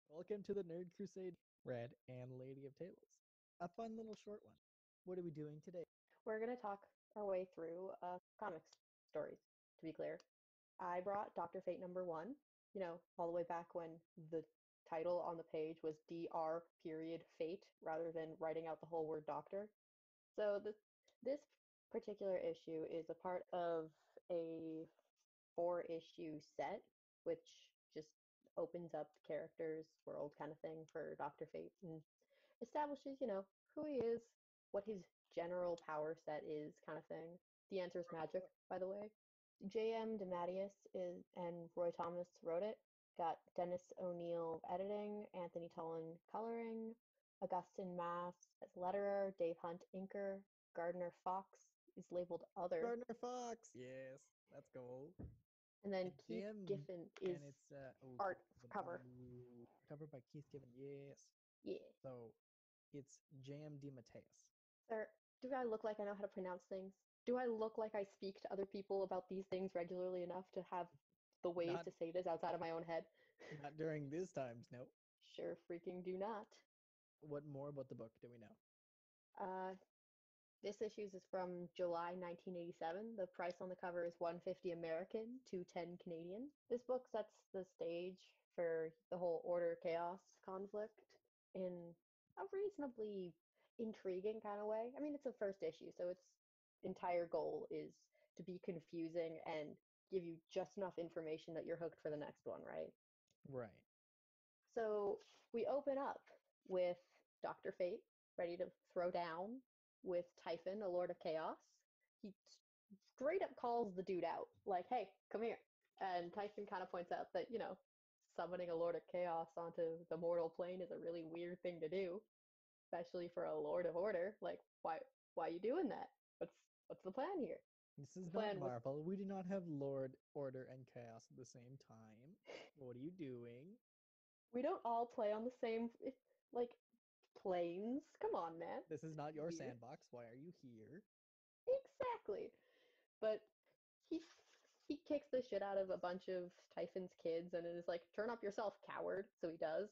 Welcome to the Nerd Crusade, Red and Lady of Tables. A fun little short one. What are we doing today? We're going to talk our way through comics stories, to be clear. I brought Dr. Fate #1, all the way back when the title on the page was Dr. Fate, rather than writing out the whole word doctor. So this particular issue is a part of a 4-issue set, which just opens up the character's world kind of thing for Dr. Fate and establishes, who he is, what his general power set is, kind of thing. The answer is magic, by the way. J.M. DeMatteis and Roy Thomas wrote it. Got Dennis O'Neil editing, Anthony Tollin coloring, Augustin Mass as letterer, Dave Hunt inker, Gardner Fox is labeled other. Gardner Fox! Yes, let's go. And then Keith Giffen is it's, art cover. Covered by Keith Giffen, yes. Yeah. So it's J.M. DeMatteis. Sir, do I look like I know how to pronounce things? Do I look like I speak to other people about these things regularly enough to have the ways to say this outside of my own head? Not during these times, no. Sure freaking do not. What more about the book do we know? This issue is from July 1987. The price on the cover is $150 American, $210 Canadian. This book sets the stage for the whole Order Chaos conflict in a reasonably intriguing kind of way. I mean, it's a first issue, so its entire goal is to be confusing and give you just enough information that you're hooked for the next one, right? Right. So we open up with Dr. Fate ready to throw down with Typhon, a Lord of Chaos. He straight up calls the dude out, like, hey, come here. And Typhon kind of points out that, summoning a Lord of Chaos onto the mortal plane is a really weird thing to do, especially for a Lord of Order. Like, why are you doing that? What's the plan here? This is not Marvel. We do not have Lord, Order, and Chaos at the same time. What are you doing? We don't all play on the same, planes. Come on, man. This is not your sandbox. Why are you here? Exactly. But he kicks the shit out of a bunch of Typhon's kids and is like, turn up yourself, coward. So he does.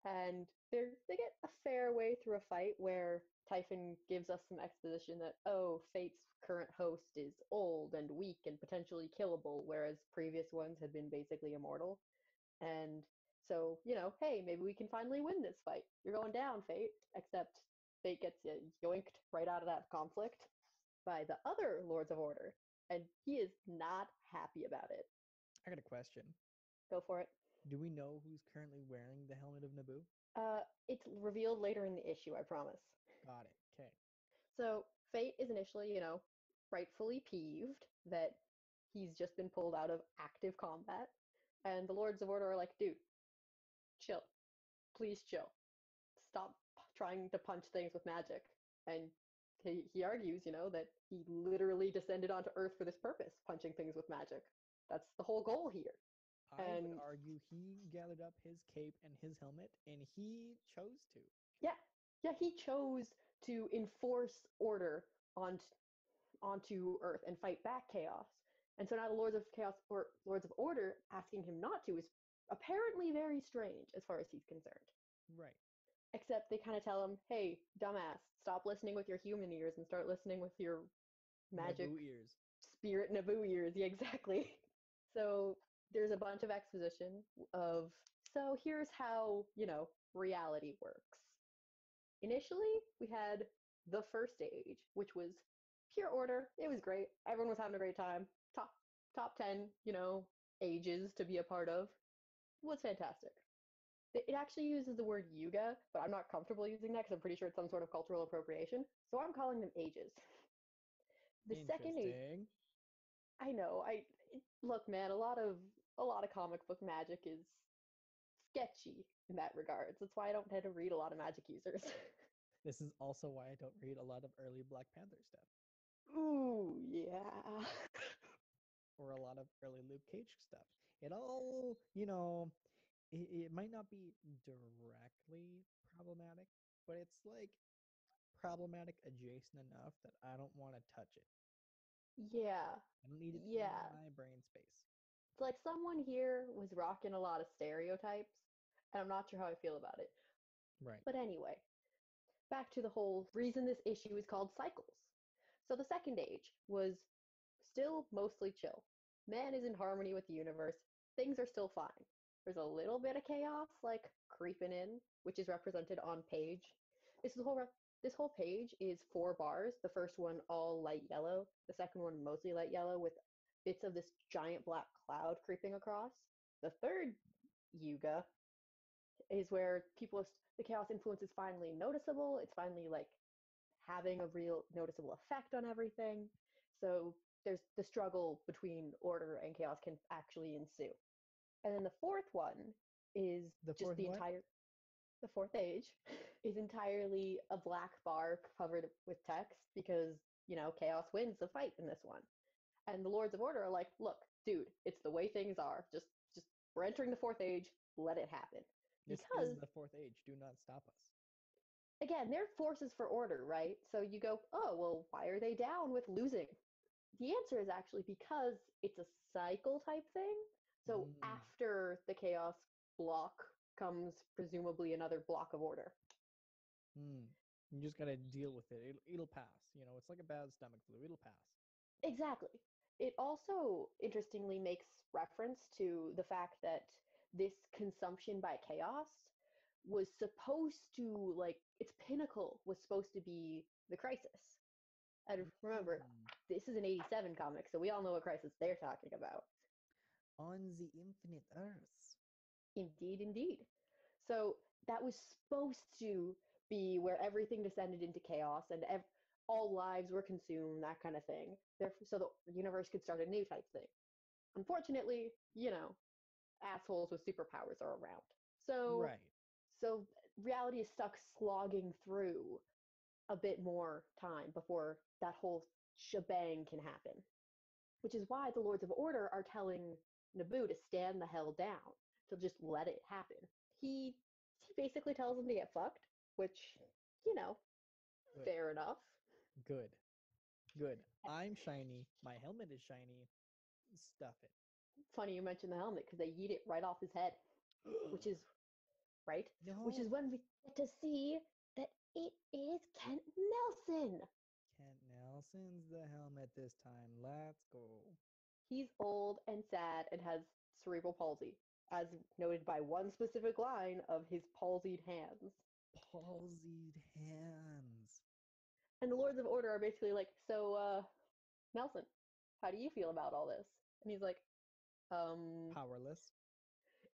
And they get a fair way through a fight where Typhon gives us some exposition that, Fate's current host is old and weak and potentially killable, whereas previous ones had been basically immortal. And so, hey, maybe we can finally win this fight. You're going down, Fate. Except Fate gets yoinked right out of that conflict by the other Lords of Order. And he is not happy about it. I got a question. Go for it. Do we know who's currently wearing the Helmet of Nabu? It's revealed later in the issue, I promise. Got it. Okay. So Fate is initially, rightfully peeved that he's just been pulled out of active combat. And the Lords of Order are like, dude, chill. Please chill. Stop trying to punch things with magic. And he argues, that he literally descended onto Earth for this purpose, punching things with magic. That's the whole goal here. I would argue he gathered up his cape and his helmet, and he chose to. Yeah, he chose to enforce order onto Earth and fight back chaos. And so now the Lords of Chaos or Lords of Order asking him not to is apparently very strange as far as he's concerned. Right. Except they kind of tell him, hey, dumbass, stop listening with your human ears and start listening with your magic Nabu ears. Spirit Nabu ears. Yeah, exactly. So there's a bunch of exposition of, so here's how, reality works. Initially, we had the first stage, which was pure order. It was great. Everyone was having a great time. Top 10, ages to be a part of. It was fantastic. It actually uses the word yuga, but I'm not comfortable using that because I'm pretty sure it's some sort of cultural appropriation. So I'm calling them ages. The second age, I know. Look, man. A lot of comic book magic is sketchy in that regards. That's why I don't tend to read a lot of magic users. This is also why I don't read a lot of early Black Panther stuff. Ooh, yeah. Or a lot of early Luke Cage stuff. It all, it might not be directly problematic, but it's like problematic adjacent enough that I don't want to touch it. Yeah. I don't need it in my brain space. So, like, someone here was rocking a lot of stereotypes, and I'm not sure how I feel about it. Right. But anyway, back to the whole reason this issue is called Cycles. So, the Second Age was still mostly chill. Man is in harmony with the universe. Things are still fine. There's a little bit of chaos, like, creeping in, which is represented on page. This whole page is 4 bars. The first one all light yellow. The second one mostly light yellow with bits of this giant black cloud creeping across. The third yuga is where the chaos influence is finally noticeable. It's finally like having a real noticeable effect on everything. So there's the struggle between order and chaos can actually ensue. And then the fourth one is The just fourth what? the fourth age is entirely a black bar covered with text because, chaos wins the fight in this one. And the Lords of Order are like, look, dude, it's the way things are. Just we're entering the fourth age, let it happen. This is Because the fourth age. Do not stop us. again, they're forces for order, right? So you go, oh, well, why are they down with losing? The answer is actually because it's a cycle type thing. So Mm, after the chaos block comes presumably another block of order. mm. You just gotta deal with it. It'll pass. You know, it's like a bad stomach flu. It'll pass. Exactly. It also interestingly makes reference to the fact that this consumption by chaos was supposed to, like, its pinnacle was supposed to be the crisis. And remember, Mm. this is an 87 comic, so we all know what crisis they're talking about. On the infinite earths. Indeed, indeed. So that was supposed to be where everything descended into chaos and all lives were consumed, that kind of thing. So the universe could start a new type thing. Unfortunately, assholes with superpowers are around. So, Right. so reality is stuck slogging through a bit more time before that whole shebang can happen. Which is why the Lords of Order are telling Nabu to stand the hell down, to just let it happen. He he basically tells them to get fucked, which, you know, Good. fair enough. Good. Good. I'm shiny. My helmet is shiny. Stuff it. Funny you mentioned the helmet because they yeet it right off his head, which is right, which is No. when we get to see that it is Kent Nelson. Kent Nelson's the helmet this time. Let's go. He's old and sad and has cerebral palsy, as noted by one specific line of his palsied hands. Palsied hands. And the Lords of Order are basically like, so, Nelson, how do you feel about all this? And he's like, um, Powerless.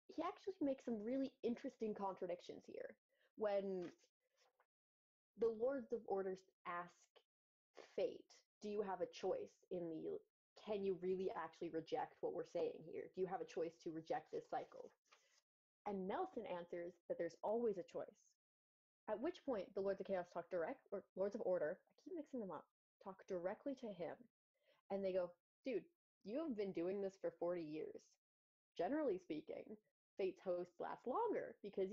he actually makes some really interesting contradictions here. When the Lords of Orders ask Fate, do you have a choice in the, can you really actually reject what we're saying here? Do you have a choice to reject this cycle? And Nelson answers that there's always a choice. At which point, the Lords of Chaos or Lords of Order, I keep mixing them up, talk directly to him. And they go, dude, you have been doing this for 40 years. Generally speaking, Fate's hosts last longer because,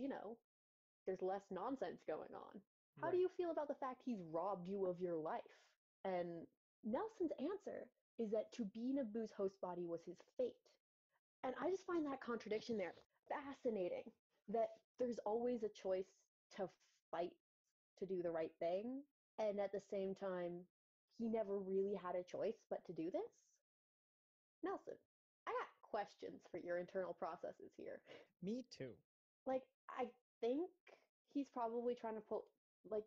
there's less nonsense going on. How do Right. you feel about the fact he's robbed you of your life? And Nelson's answer is that to be Nabu's host body was his fate. And I just find that contradiction there fascinating, that there's always a choice to fight to do the right thing. And at the same time, he never really had a choice but to do this. Nelson, I got questions for your internal processes here. Me too. Like, I think he's probably trying to pull, like,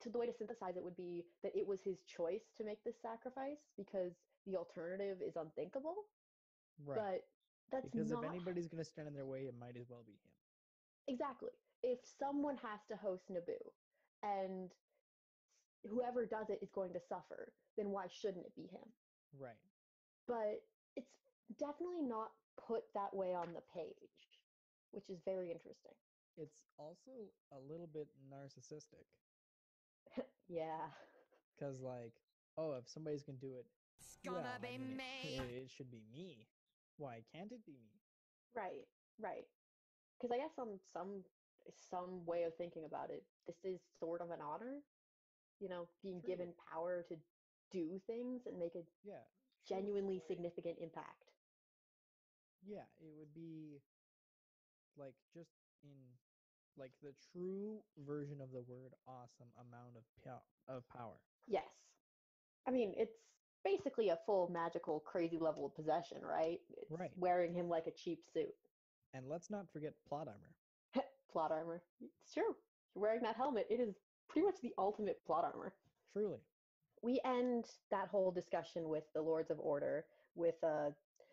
to the way to synthesize it would be that it was his choice to make this sacrifice because the alternative is unthinkable. Right. But that's Because if not anybody's gonna stand in their way, it might as well be him. exactly. If someone has to host Naboo and whoever does it is going to suffer, then why shouldn't it be him? Right. But it's definitely not put that way on the page, which is very interesting. It's also a little bit narcissistic. Yeah. Because, like, oh, if somebody's gonna do it, It's well, gonna I be mean, me. it should be me. Why can't it be me? Right, right. Because I guess on some way of thinking about it, this is sort of an honor, being True. given power to do things and make a Yeah, true. genuinely Like, significant impact. Yeah, it would be like just in like the true version of the word awesome amount of power. Yes. I mean, it's basically a full magical crazy level of possession, right? It's Right. wearing him like a cheap suit. And let's not forget plot armor. Plot armor. It's true. You're wearing that helmet. It is pretty much the ultimate plot armor. Truly. We end that whole discussion with the Lords of Order, with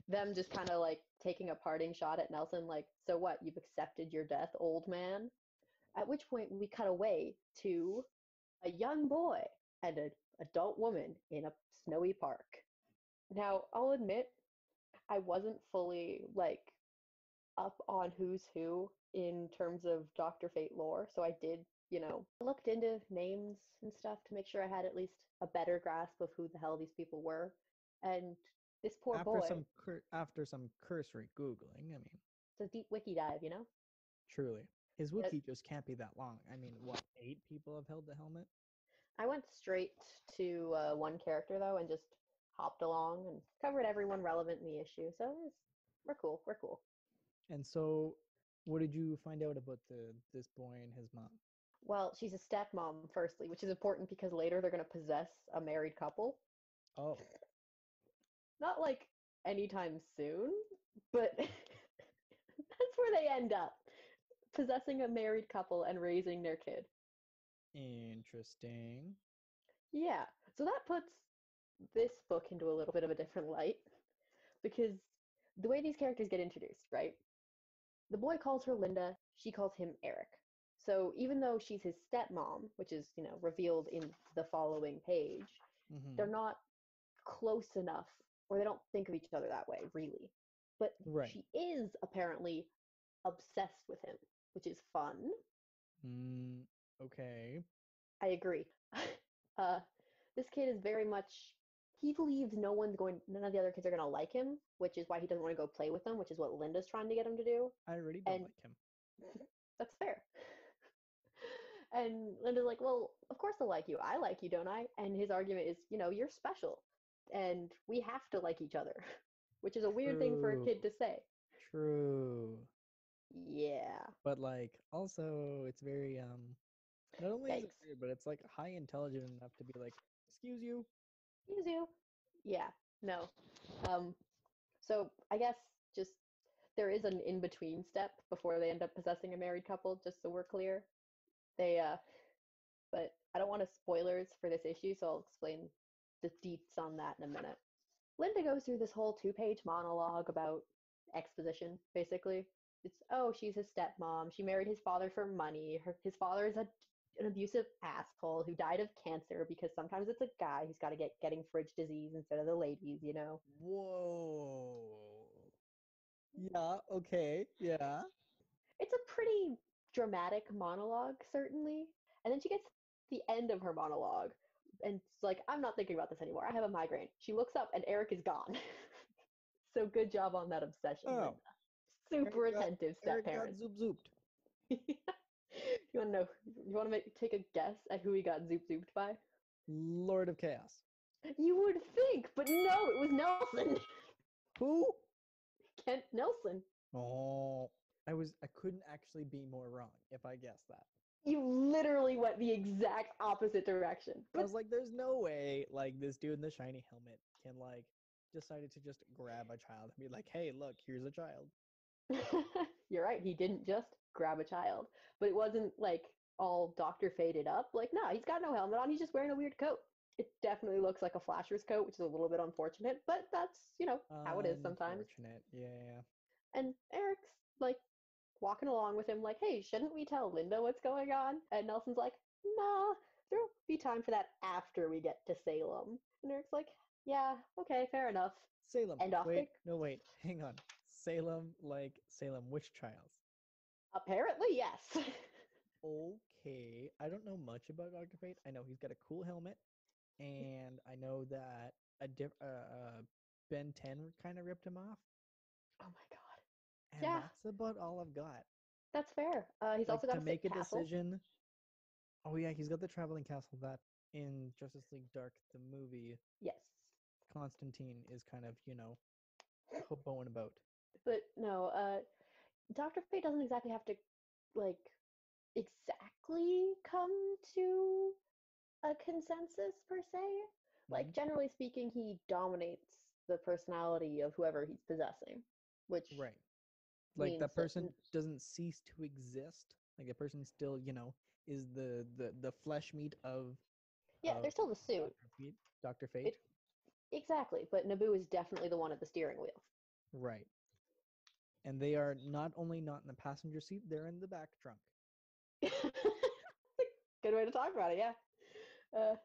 them just kind of like taking a parting shot at Nelson, like, so what? You've accepted your death, old man? At which point we cut away to a young boy and an adult woman in a snowy park. Now, I'll admit, I wasn't fully like up on who's who in terms of Dr. Fate lore, so I did, looked into names and stuff to make sure I had at least a better grasp of who the hell these people were. And this poor boy, After some cursory googling, I mean, it's a deep wiki dive. truly. His Uh, wiki just can't be that long. I mean, what, 8 people have held the helmet? I went straight to one character though and just hopped along and covered everyone relevant in the issue. So we're cool. We're cool. And so what did you find out about this boy and his mom? Well, she's a stepmom, firstly, which is important because later they're going to possess a married couple. Oh, Not like anytime soon, but that's where they end up possessing a married couple and raising their kid. interesting. Yeah, so that puts this book into a little bit of a different light because the way these characters get introduced, right? The boy calls her Linda, she calls him Eric. So even though she's his stepmom, which is, revealed in the following page, they're Mm-hmm. not close enough or they don't think of each other that way, really. But Right. she is apparently obsessed with him, which is fun. Mm, okay. I agree. uh, this kid is very much. He believes none of the other kids are going to like him, which is why he doesn't want to go play with them, which is what Linda's trying to get him to do. I already don't And like him. that's fair. And Linda's like, well, of course they'll like you. I like you, don't I? And his argument is, you're special. And we have to like each other, which is a weird thing for a True. kid to say. True. Yeah. But like also it's very not only is it Yikes. weird, but it's like high intelligent enough to be like, excuse you. Excuse you. Yeah. No. Um, so I guess just there is an in between step before they end up possessing a married couple, just so we're clear. They but I don't want to spoilers for this issue, so I'll explain the deets on that in a minute. Linda goes through this whole 2-page monologue about exposition, basically. It's, oh, she's his stepmom. She married his father for money. His father is an abusive asshole who died of cancer because sometimes it's a guy who's got to getting fridge disease instead of the ladies. Whoa. Yeah, okay. Yeah. It's a pretty dramatic monologue, certainly. And then she gets to the end of her monologue and it's like, I'm not thinking about this anymore. I have a migraine. She looks up and Eric is gone. So good job on that obsession, Linda. Oh, Super attentive step Eric got parent. zooped. You want to know? You want to take a guess at who he got zooped by? Lord of Chaos. You would think, but no, it was Nelson. Who? Kent Nelson. Oh, I couldn't actually be more wrong if I guessed that. You literally went the exact opposite direction. I But was like, there's no way like this dude in the shiny helmet can like decided to just grab a child and be like, hey, look, here's a child. you're right. He didn't just grab a child, but it wasn't like all Doctor faded up. Like, no, he's got no helmet on. He's just wearing a weird coat. It definitely looks like a Flasher's coat, which is a little bit unfortunate, but that's how it is sometimes. Unfortunate. Yeah. And Eric's like walking along with him, like, hey, shouldn't we tell Linda what's going on? And Nelson's like, nah, there'll be time for that after we get to Salem. And Eric's like, yeah, okay, fair enough. Salem. And off they Wait, no, wait. Hang on. Salem, like Salem witch trials. apparently, yes. Okay. I don't know much about Dr. Fate. I know he's got a cool helmet, and I know that Ben 10 kind of ripped him off, Oh my god. and Yeah, that's about all I've got. that's fair. He's Like also got to a sick make a castle. decision. Oh yeah, he's got the traveling castle that in Justice League Dark, the movie, Yes. Constantine is kind of, hoboing about. But no, Dr. Fate doesn't exactly have to like exactly come to a consensus per se. Mhm. Like generally speaking, he dominates the personality of whoever he's possessing, which Right. Like means that that person doesn't cease to exist. Like the person still, is the flesh meat yeah, of there's still the suit. Doctor Fate. It exactly, but Nabu is definitely the one at the steering wheel. Right. And they are not only not in the passenger seat, they're in the back trunk. Good way to talk about it, yeah. Uh,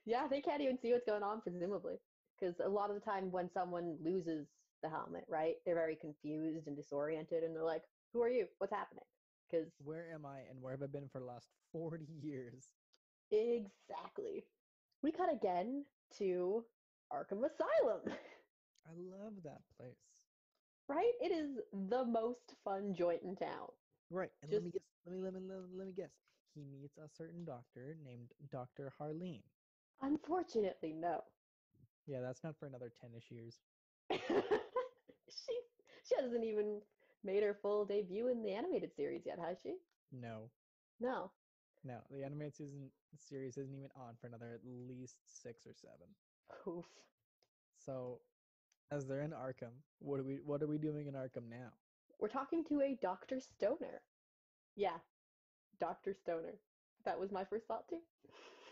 yeah, they can't even see what's going on, presumably. Because a lot of the time when someone loses the helmet, right, they're very confused and disoriented, and they're like, who are you? What's happening? Because Where am I and where have I been for the last 40 years? exactly. We cut again to Arkham Asylum, I love that place. right? It is the most fun joint in town. Right. And let Just me guess. Let me guess. He meets a certain doctor named Dr. Harleen. unfortunately, no. Yeah, that's not for another 10ish years. she she hasn't even made her full debut in the animated series yet, has she? No. No. No. The animated series isn't even on for another at least 6 or 7. Oof. So as they're in Arkham, what are we doing in Arkham now? We're talking to a Dr. Stoner. Yeah, Dr. Stoner. That was my first thought too.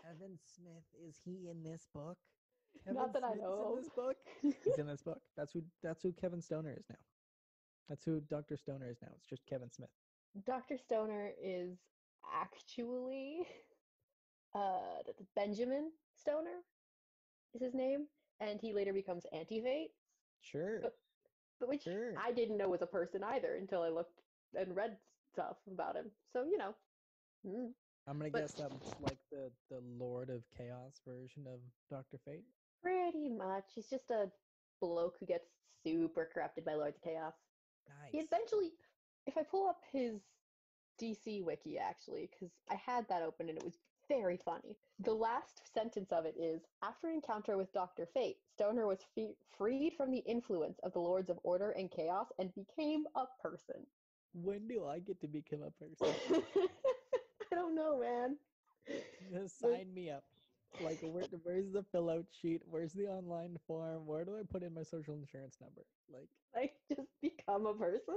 Kevin Smith, is he in this book? Kevin Not that I Smith is in know this book? of. He's in this book. That's who Kevin Stoner is now. That's who Dr. Stoner is now. It's just Kevin Smith. Dr. Stoner is actually Benjamin Stoner is his name, and he later becomes Anti-Fate, Sure. but, but which Sure. I didn't know was a person either until I looked and read stuff about him. So you know, mm. I'm gonna But guess that's like the Lord of Chaos version of Dr. Fate. pretty much he's just a bloke who gets super corrupted by Lords of Chaos. He Nice. eventually, if I pull up his DC wiki actually, because I had that open and it was very funny. The last sentence of it is after an encounter with Dr. Fate, Stoner was freed from the influence of the Lords of Order and Chaos and became a person. When do I get to become a person? I don't know, man. Just But sign me up. Like, where's the fill out sheet? Where's the online form? Where do I put in my social insurance number? Like, like, just become a person?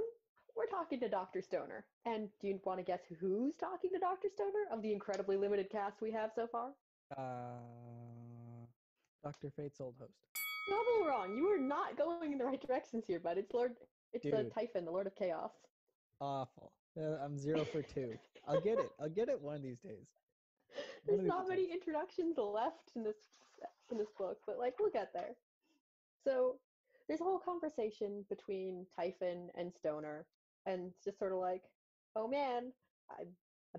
We're talking to Dr. Stoner. And do you want to guess who's talking to Dr. Stoner of the incredibly limited cast we have so far? Dr. Fate's old host. Double wrong. You are not going in the right directions here, bud. It's Dude, Typhon, the Lord of Chaos. awful. I'm 0 for 2. I'll get it. I'll get it one of these days. One There's of these not days. many introductions left in this book, but like we'll get there. So there's a whole conversation between Typhon and Stoner, and it's just sort of like, oh man, I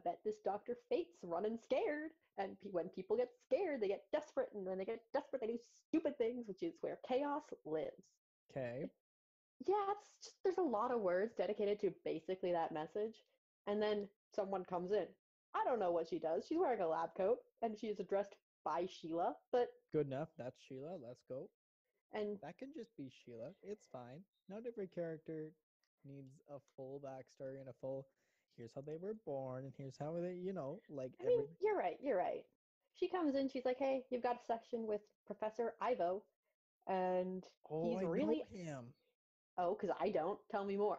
bet this Dr. Fate's running scared. And when people get scared, they get desperate, and when they get desperate, they do stupid things, which is where chaos lives. Okay. Yeah, it's just there's a lot of words dedicated to basically that message. And then someone comes in. I don't know what she does. She's wearing a lab coat and she is addressed by Sheila, but Good enough. That's Sheila. Let's go. and That can just be Sheila. It's fine. Not every character needs a full backstory and a full here's how they were born and here's how they, like I mean, everything. you're right, you're right. She comes in, she's like, "Hey, you've got a section with Professor Ivo." And Oh, he's I know really him. oh, because I don't. Tell me more.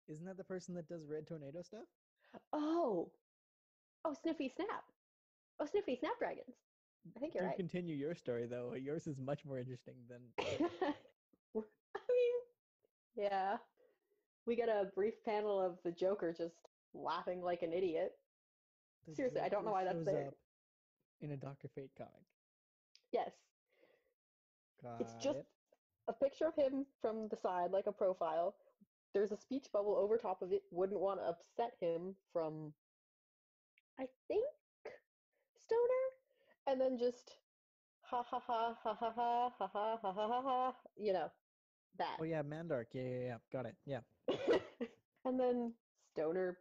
Isn't that the person that does Red Tornado stuff? Oh, oh, Sniffy Snap. Oh, Sniffy Snapdragons. I think you're Do right. continue your story though. Yours is much more interesting than I mean, yeah. We get a brief panel of the Joker just laughing like an idiot. the Seriously, I don't know Joker why that's shows there. up in a Doctor Fate comic. Yes, it's Got just it. a picture of him from the side, like a profile. There's a speech bubble over top of it. Wouldn't want to upset him from, I think, Stoner. And then just ha ha ha ha ha ha ha ha ha ha ha ha. You know that. Oh yeah, Mandark. Yeah. Got it. Yeah. And then Stoner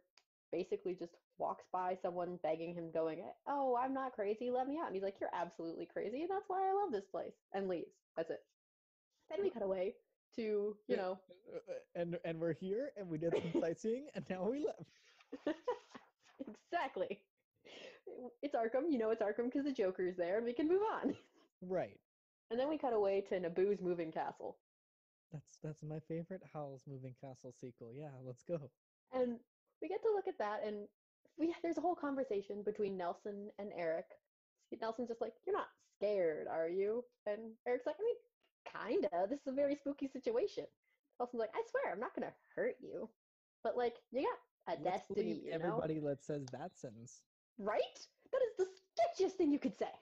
basically just walks by someone begging him, going, "Oh, I'm not crazy. Let me out." And he's like, "You're absolutely crazy, and that's why I love this place," and leaves. That's it. Then we cut away to, And we're here, and we did some sightseeing, and now we left. exactly. It's Arkham. It's Arkham because the Joker's there, and we can move on. Right. And then we cut away to Nabu's moving castle. That's my favorite Howl's Moving Castle sequel. Yeah, let's go. And we get to look at that, and there's a whole conversation between Nelson and Eric. Nelson's just like, "You're not scared, are you?" And Eric's like, "I mean, kinda. This is a very spooky situation." Nelson's like, "I swear, I'm not gonna hurt you, but like, you got a Let's destiny, believe everybody that says that sentence. right? That is the sketchiest thing you could say."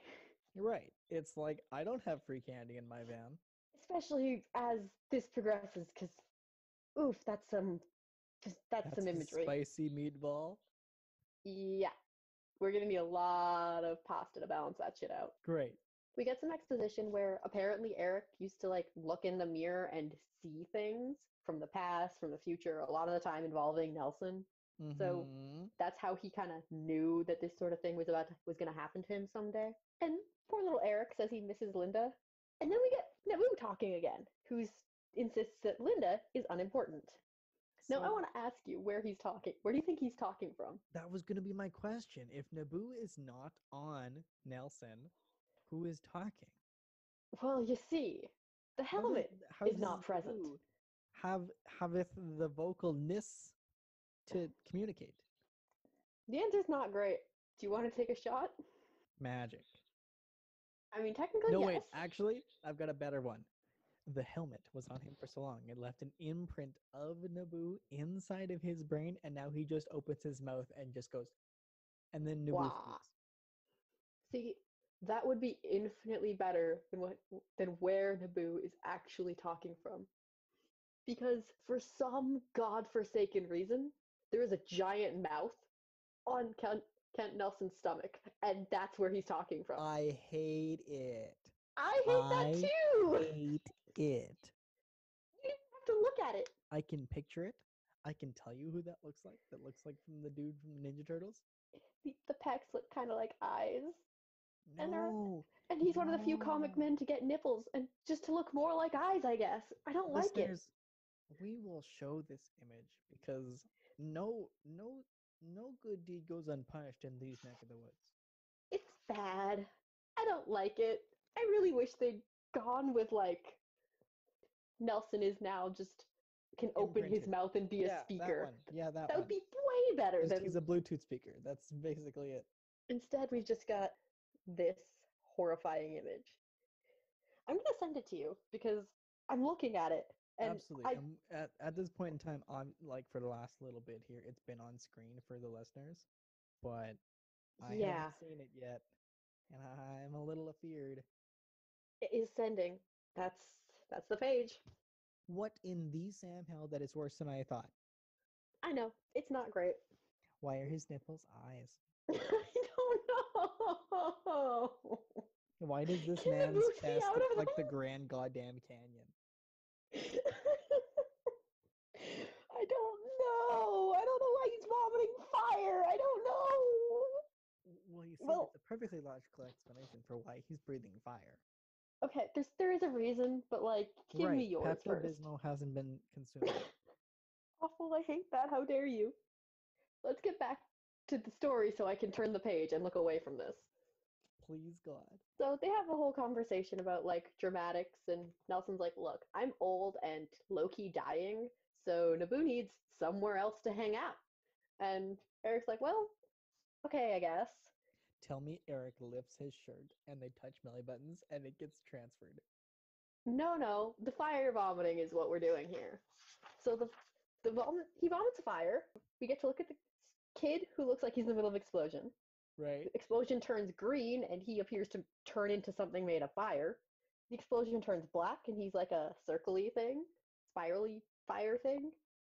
Right. It's like, I don't have free candy in my van. Especially as this progresses, because oof, that's some That's a imagery. spicy meatball. Yeah, we're gonna need a lot of pasta to balance that shit out. Great. We get some exposition where apparently Eric used to like look in the mirror and see things from the past, from the future, a lot of the time involving Nelson. So Mm-hmm. that's how he kind of knew that this sort of thing was going to happen to him someday. And poor little Eric says he misses Linda. And then we get Nabu talking again, who insists that Linda is unimportant. Now, I So want to ask you where he's talking. Where do you think he's talking from? that was going to be my question. If Nabu is not on Nelson, who is talking? Well, you see, the How does helmet how is does not present. Nabu haveth the vocalness to communicate? The answer's not great. Do you want to take a shot? Magic. I mean, technically, No, yes. wait. Actually, I've got a better one. The helmet was on him for so long. It left an imprint of Nabu inside of his brain, and now he just opens his mouth and just goes, and then Nabu Wow. speaks. See, that would be infinitely better than where Nabu is actually talking from. Because for some godforsaken reason, there is a giant mouth on Kent Nelson's stomach, and that's where he's talking from. I hate it. I hate that I too! hate it. You have to look at it. I can picture it. I can tell you who that looks like. That looks like from the dude from the Ninja Turtles. The pecs look kind of like eyes. No, And he's one of the few no. comic men to get nipples and just to look more like eyes, I guess. I don't like it. Listeners, we will show this image because no, no, no good deed goes unpunished in these neck of the woods. It's bad. I don't like it. I really wish they'd gone with like Nelson is now just can open his Imprinted. mouth and be a Yeah, that speaker. one. Yeah, that That one. would be way better Just than he's a Bluetooth speaker. That's basically it. instead we've just got this horrifying image. I'm gonna send it to you because I'm looking at it and Absolutely. At this point in time, on like for the last little bit here, it's been on screen for the listeners, but I yeah, haven't seen it yet, and I'm a little afeared. it is sending. That's the page. What in the Sam Hell that is worse than I thought? I know it's not great. Why are his nipples eyes? I don't know. Why does this Can the man's boots be chest out look of like the them? Grand Goddamn Canyon? I don't know. I don't know why he's vomiting fire. I don't know. Well, you see, Well, it's a perfectly logical explanation for why he's breathing fire. okay, there is a reason, but like, give me Right, yours Pepto first. Bismol hasn't been consumed yet. Awful, I hate that. How dare you? Let's get back to the story so I can turn the page and look away from this. Please, God. So they have a whole conversation about like dramatics, and Nelson's like, "Look, I'm old and low-key dying, so Naboo needs somewhere else to hang out." And Eric's like, "Well, okay, I guess." Tell me Eric lifts his shirt and they touch belly buttons and it gets transferred. No, the fire vomiting is what we're doing here. So he vomits fire. We get to look at the kid who looks like he's in the middle of an explosion. Right? The explosion turns green and he appears to turn into something made of fire. The explosion turns black and he's like a circly thing, spirally fire thing.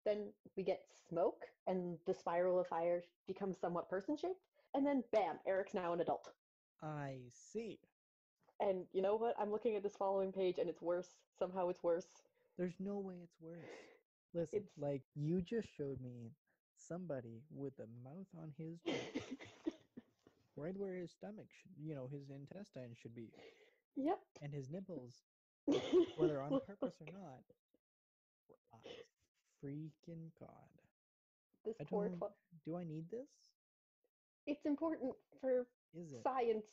Then we get smoke and the spiral of fire becomes somewhat person shaped. And then bam, Eric's now an adult. I see. And you know what? I'm looking at this following page and it's worse. Somehow it's worse. There's no way it's worse. Listen, It's like you just showed me somebody with a mouth on his chest, right where his stomach should, his intestine should be, yep. and his nipples, whether on purpose or not. Freaking God. This I poor don't. Do I need this? It's important for Is it? science.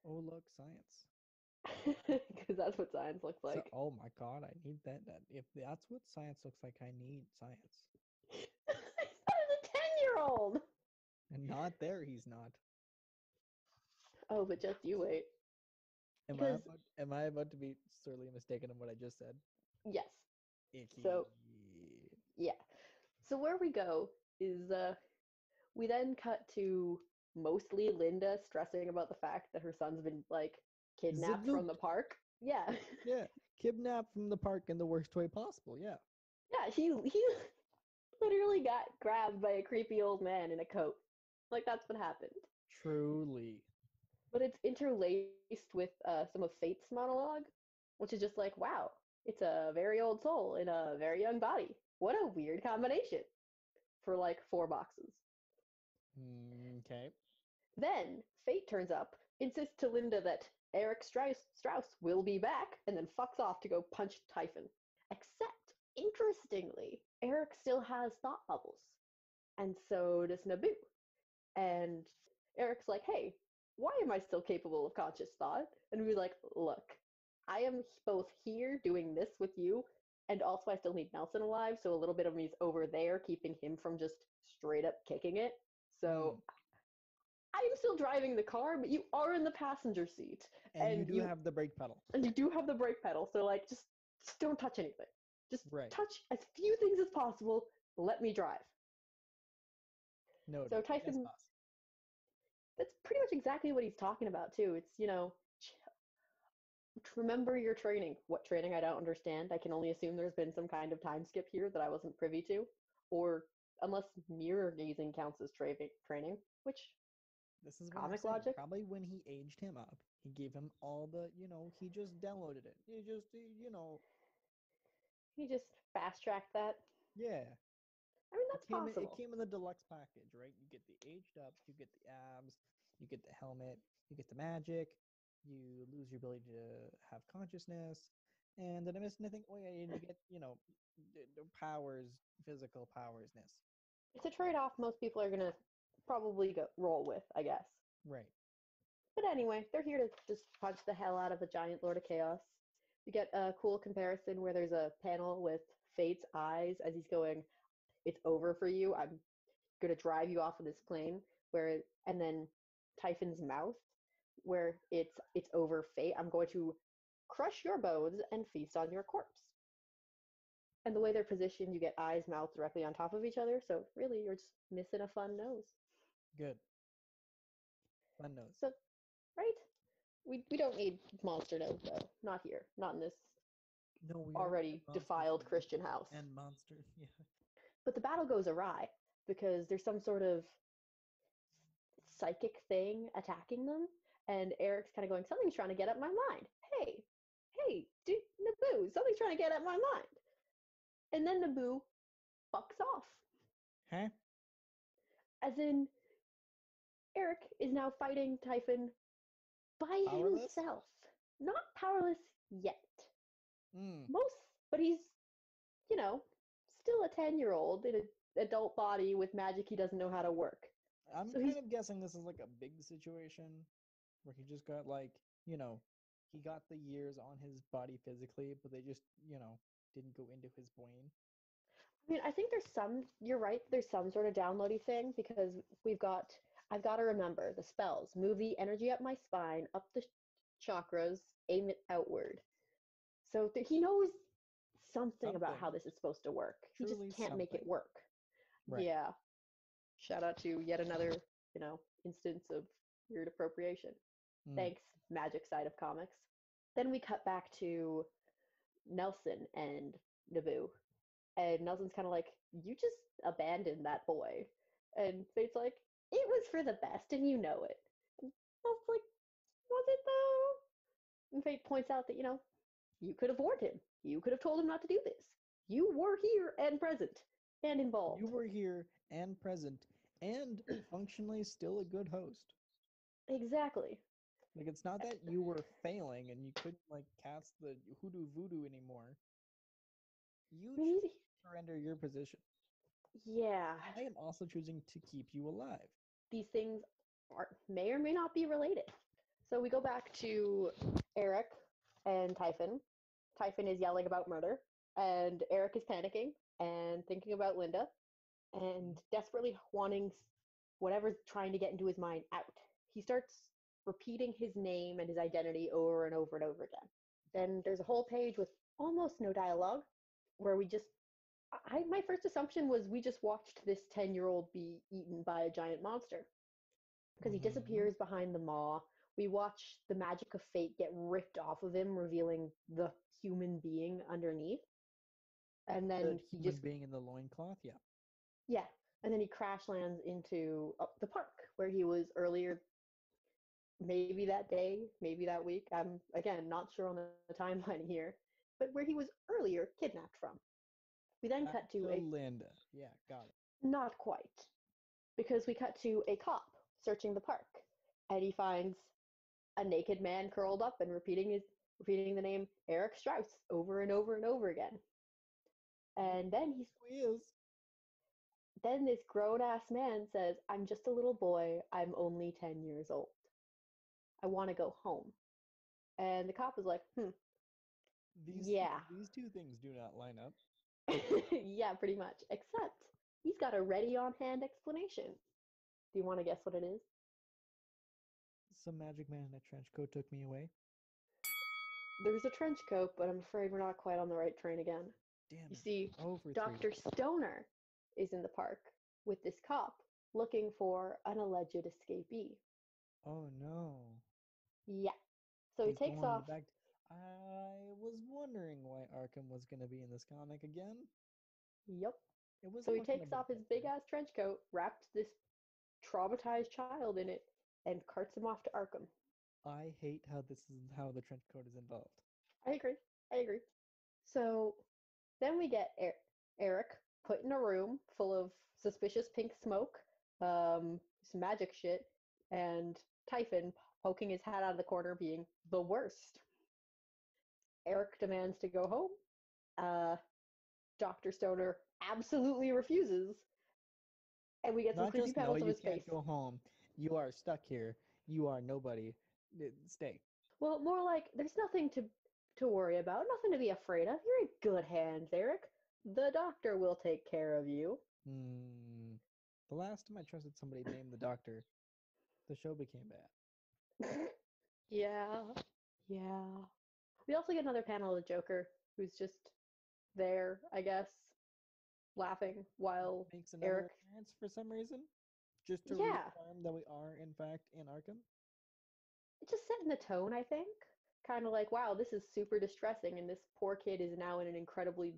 Oh, look, science. Because that's what science looks So, like. oh my God, I need that. If that's what science looks like, I need science. That is a 10-year-old! And not there, he's not. Oh, but just you wait. Because, Am I about to be sorely mistaken on what I just said? yes. So, Icky. yeah. So where we go is we then cut to mostly Linda stressing about the fact that her son's been like kidnapped from the Zalooped. park. Yeah. Yeah, kidnapped from the park in the worst way possible. Yeah. Yeah, he literally got grabbed by a creepy old man in a coat. Like that's what happened. Truly. But it's interlaced with some of Fate's monologue, which is just like, wow, it's a very old soul in a very young body. What a weird combination for like 4 boxes. Okay. Then Fate turns up, insists to Linda that Eric Strauss will be back, and then fucks off to go punch Typhon. Except, interestingly, Eric still has thought bubbles, and so does Nabu. And Eric's like, hey, why am I still capable of conscious thought? And we're like, look, I am both here doing this with you, and also I still need Nelson alive, so a little bit of me's over there, keeping him from just straight up kicking it. Mm. So I am still driving the car, but you are in the passenger seat, And you and do have the brake pedal. you do have the brake pedal. So like, just don't touch anything. Just Right. touch as few things as possible. Let me drive. Noted. So Yes, Typhon, boss. that's pretty much exactly what he's talking about too. It's remember your training. What training I don't understand. I can only assume there's been some kind of time skip here that I wasn't privy to, or unless mirror gazing counts as training, which This is what I'm comic saying. logic. Probably when he aged him up, he gave him all the, he just downloaded it. He just, He just fast tracked that. yeah. I mean, that's It possible. came in the deluxe package, right? You get the aged up, you get the abs, you get the helmet, you get the magic, you lose your ability to have consciousness, and did I miss anything? Oh yeah, and you get, the powers, physical powersness. It's a trade-off most people are gonna probably go roll with, I guess. Right. But anyway, they're here to just punch the hell out of a giant Lord of Chaos. You get a cool comparison where there's a panel with Fate's eyes as he's going, "It's over for you. I'm gonna drive you off of this plane." And then Typhon's mouth, where it's over, Fate. I'm going to crush your bones and feast on your corpse. And the way they're positioned, you get eyes, mouth directly on top of each other. So really, you're just missing a fun nose. Good. Fun nose. So, right? We don't need monster nose though. Not here. Not in this No, we already have already monster defiled feet Christian house. and monster. Yeah. But the battle goes awry because there's some sort of psychic thing attacking them, and Eric's kind of going, "Something's trying to get at my mind. Hey, dude, Naboo, something's trying to get at my mind." And then Naboo fucks off. Huh? As in, Eric is now fighting Typhon by Powerless? himself. Not powerless yet. Hmm. But he's, you know, still a 10-year-old in an adult body with magic he doesn't know how to work. I'm So kind he's of guessing this is like a big situation where he just got like, he got the years on his body physically, but they just, didn't go into his brain. I mean, I think you're right, there's some sort of downloady thing because I've got to remember the spells. Move the energy up my spine, up the chakras, aim it outward. So he knows something about how Something. this is supposed to work. He just Truly can't make it something. work. Right. Yeah. Shout out to yet another, instance of weird appropriation. Mm. Thanks, magic side of comics. Then we cut back to Nelson and Naboo. And Nelson's kind of like, "You just abandoned that boy." And Fate's like, "It was for the best, and you know it." And Nelson's like, "Was it though?" And Fate points out that, you could have warned him. You could have told him not to do this. You were here and present and You involved. were here and present and functionally still a good host. Exactly. Like, it's not that you were failing and you couldn't, like, cast the hoodoo voodoo anymore. You I mean, choose to surrender your position. yeah, I am also choosing to keep you alive. these things may or may not be related. So we go back to Eric and Typhon. Typhon is yelling about murder, and Eric is panicking and thinking about Linda and desperately wanting whatever's trying to get into his mind out. He starts repeating his name and his identity over and over and over again. Then there's a whole page with almost no dialogue where my first assumption was we just watched this 10-year-old be eaten by a giant monster because he Mm-hmm. disappears behind the maw. We watch the magic of fate get ripped off of him, revealing the human being underneath. And The then he human just, being in the loincloth, yeah. yeah. And then he crash lands into the park where he was earlier, maybe that day, maybe that week. I'm, again, not sure on the timeline here, but where he was earlier kidnapped from. We then Back cut to to a, Linda. Yeah, got it. not quite, because we cut to a cop searching the park, and he finds a naked man curled up and repeating the name Eric Strauss over and over and over again. And He is. then this grown ass man says, "I'm just a little boy. I'm only 10 years old. I want to go home." And the cop is like, These yeah. these two things do not line up. Yeah, pretty much. Except he's got a ready on hand explanation. Do you want to guess what it is? Some magic man in a trench coat took me away. There's a trench coat, but I'm afraid we're not quite on the right train again. Damn You it. see, Oh for three. Dr. Stoner is in the park with this cop looking for an alleged escapee. Oh no. Yeah. So he He's takes going off. back. I was wondering why Arkham was going to be in this comic again. Yep. It So wasn't he looking a takes bit off his good big there. ass trench coat, wraps this traumatized child in it, and carts him off to Arkham. I hate how this is how the trench coat is involved. I agree. I agree. So then we get Eric put in a room full of suspicious pink smoke, some magic shit, and Typhon poking his head out of the corner being the worst. Eric demands to go home. Uh, Dr. Stoner absolutely refuses, and we get some Not creepy just no, panels of you his face. can't go home. You are stuck here. You are nobody. Stay. Well, more like there's nothing to worry about, nothing to be afraid of. You're in good hands, Eric. The doctor will take care of you. Hmm. The last time I trusted somebody named the doctor, the show became bad. Yeah, yeah. We also get another panel of the Joker, who's just there, I guess, laughing while Makes Eric. another appearance for some reason, just to Yeah, reaffirm that we are in fact in Arkham. it just setting the tone, I think. Kind of like, wow, this is super distressing, and this poor kid is now in an incredibly,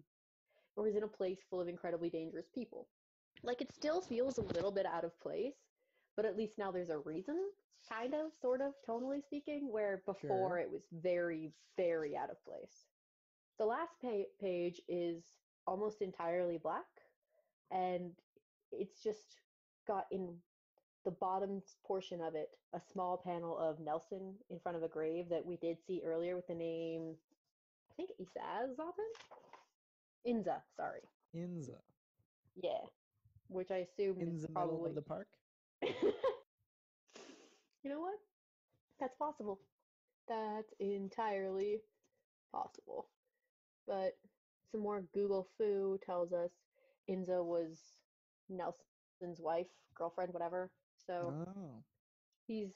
or is in a place full of incredibly dangerous people. Like, it still feels a little bit out of place, but at least now there's a reason, kind of, sort of, tonally speaking, where Sure. before it was very, very out of place. The last page is almost entirely black, and it's just got in the bottom portion of it a small panel of Nelson in front of a grave that we did see earlier with the name, I think Isaz on it? Inza, sorry. Inza. Yeah, which I assume is In the middle of probably. the park. You know what? That's possible. That's entirely possible. But some more Google foo tells us Inza was Nelson's wife, girlfriend, whatever. So Oh, he's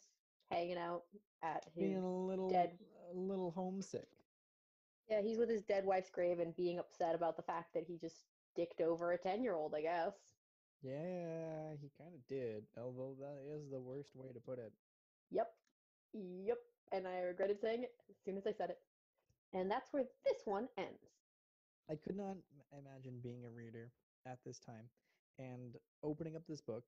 hanging out at his being dead. a little homesick. Yeah, he's with his dead wife's grave and being upset about the fact that he just dicked over a 10-year-old, I guess. Yeah, he kind of did. Although that is the worst way to put it. Yep. Yep. And I regretted saying it as soon as I said it. And that's where this one ends. I could not imagine being a reader at this time and opening up this book.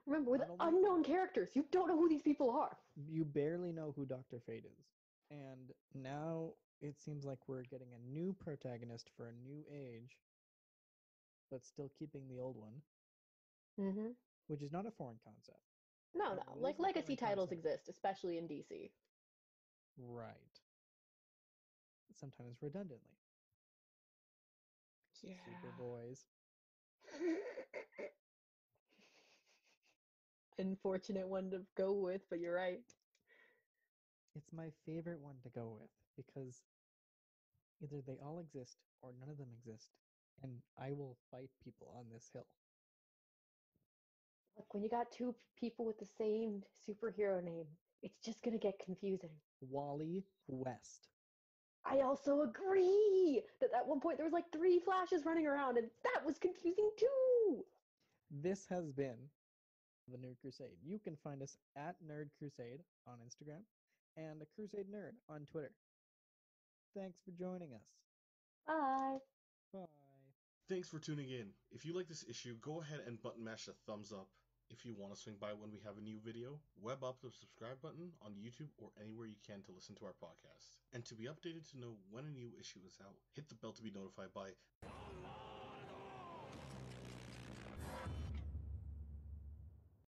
Remember, with Not only unknown characters, you don't know who these people are. you barely know who Dr. Fate is. And now it seems like we're getting a new protagonist for a new age, but still keeping the old one, Mm-hmm. which is not a foreign concept. No, no. What is Like the legacy foreign titles concept? exist, especially in DC. Right. Sometimes redundantly. Super Yeah. boys. Unfortunate one to go with, but you're right. It's my favorite one to go with because either they all exist or none of them exist, and I will fight people on this hill. Like when you got two people with the same superhero name, it's just gonna get confusing. Wally West. I also agree that at one point there was like three Flashes running around, and that was confusing too. This has been the Nerd Crusade. You can find us at Nerd Crusade on Instagram and the Crusade Nerd on Twitter. Thanks for joining us. Bye. Bye. Thanks for tuning in. If you like this issue, go ahead and button mash the thumbs up. If you want to swing by when we have a new video, web up the subscribe button on YouTube or anywhere you can to listen to our podcast. And to be updated to know when a new issue is out, hit the bell to be notified by